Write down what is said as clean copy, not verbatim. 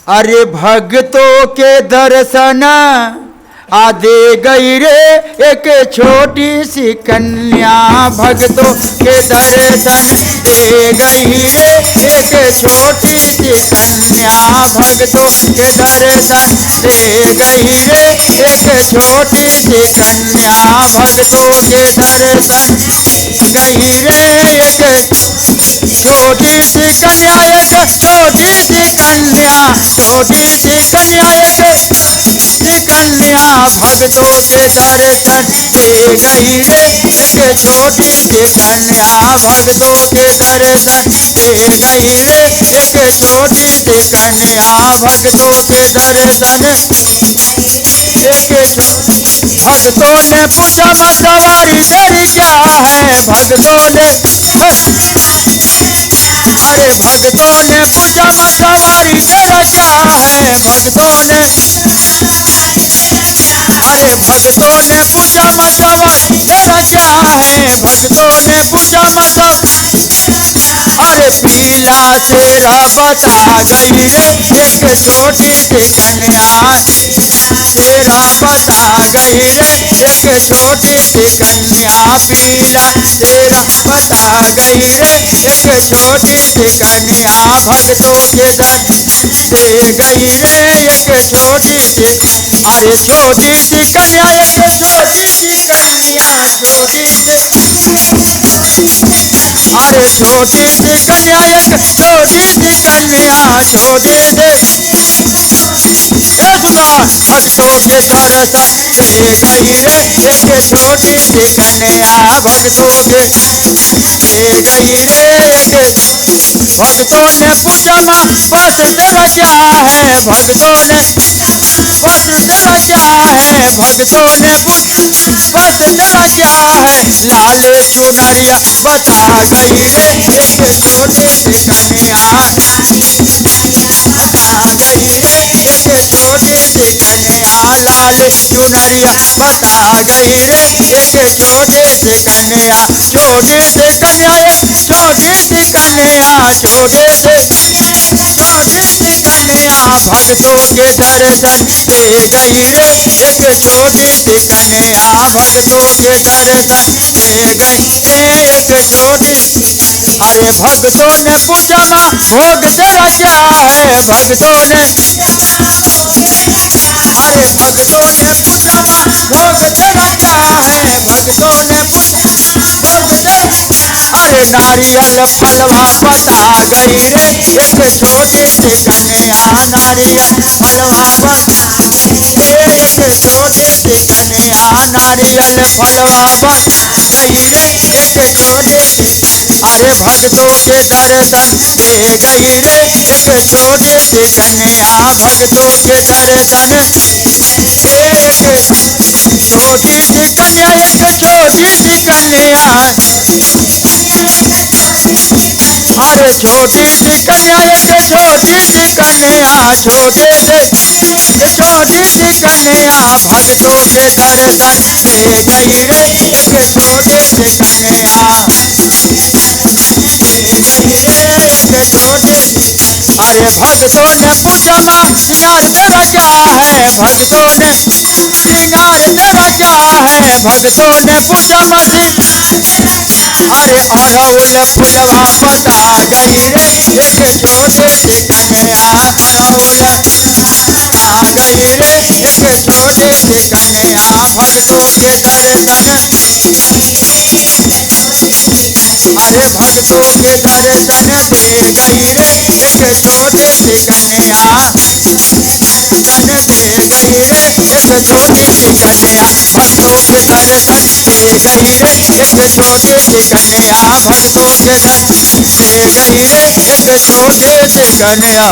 अरे भक्तों के दर्शन आ दे गई रे एक छोटी सी कन्या। भक्तों के दर्शन दे गई रे एक छोटी सी कन्या। भक्तों के दर्शन दे गई रे एक छोटी सी कन्या। भक्तों के दर्शन गई रे एक छोटी सी कन्या। एक छोटी सी कन्या, छोटी सी कन्या, एक कन्या। भक्तों के दर्शन दे गई रे एक छोटी सी कन्या। भक्तों के दर्शन दे गई रे एक छोटी सी कन्या। भक्तों के दर्शन भक्तों ने पूछा मतवारी तेरी क्या है। भक्तों ने अरे भक्तों ने पूछा मतवारी तेरा क्या है। भक्तों ने अरे भक्तों ने पूछा मतवारी तेरा क्या है। भक्तों ने पूछा मतलब अरे पीला तेरा बता गई रे एक छोटी सी कन्या। तेरा बता गई रे एक छोटी सी कन्या। पीला तेरा बता गई रे एक छोटी सी कन्या। भक्तों के दे गई रे एक छोटी सी अरे छोटी सी कन्या। एक छोटी सी कन्या, छोटी सी अरे छोटी सी कन्या। एक छोटी सी कन्या, छोटी सी भक्तों के दर्शन दे गई रे एक छोटी सी कन्या। भक्तों के दे गई रे एक भक्तों ने पूछा माँ बस तेरा क्या है। भक्तों ने बस तेरा क्या है। भक्तों ने बस तेरा क्या है। लाले चुनरिया बता गई रे एक छोटी सी कन्या। बता गई रे एक छोटी सी कन्या। लाल चुनरिया बता गई रे एक छोटी सी कन्या। छोटी सी कन्या, एक छोटी सी कन्या, छोटी सी कन्या। भक्तों के दर्शन दे गई रे एक छोटी सी कन्या। भक्तों के दर्शन दे गई रे एक छोटी अरे भक्तों ने पूछा माँ भोग तेरा क्या है। भक्तों ने अरे भक्तों ने पूछा माँ भोग तेरा क्या है। भक्तों ने भोग तेरा अरे नारियल फलवा बता गई रे एक छोटी सी कन्या। नारियल फलवा बता एक छोटी सी कन्या। नारियल फलवा बता गई रे एक छोटी सी अरे भक्तों के दर्शन दे गई रे एक छोटी सी कन्या। भक्तों के दर्शन एक छोटी सी कन्या। एक छोटी सी कन्या अरे छोटी सी कन्या। एक छोटी सी कन्या, छोटी सी कन्या। भक्तों के दर्शन दे गई रे एक छोटी सी कन्या। अरे भक्तों ने पूछा माँ श्रृंगार तेरा क्या है। भक्तों ने श्रृंगार तेरा क्या है। भक्तों ने पूछा माँ अरे अड़हुल फुलवा बता गई रे एक छोटी सी कन्या। अड़हुल बता गई रे एक छोटी सी कन्या। भक्तों के दर्शन अरे भक्तों के दर्शन दे गई रे एक छोटी सी कन्या। दर्शन दे गई रे एक छोटी सी कन्या। भक्तों के दर्शन दे गई रे एक छोटी सी कन्या। भक्तों के दर्शन दे गई रे एक छोटी सी कन्या।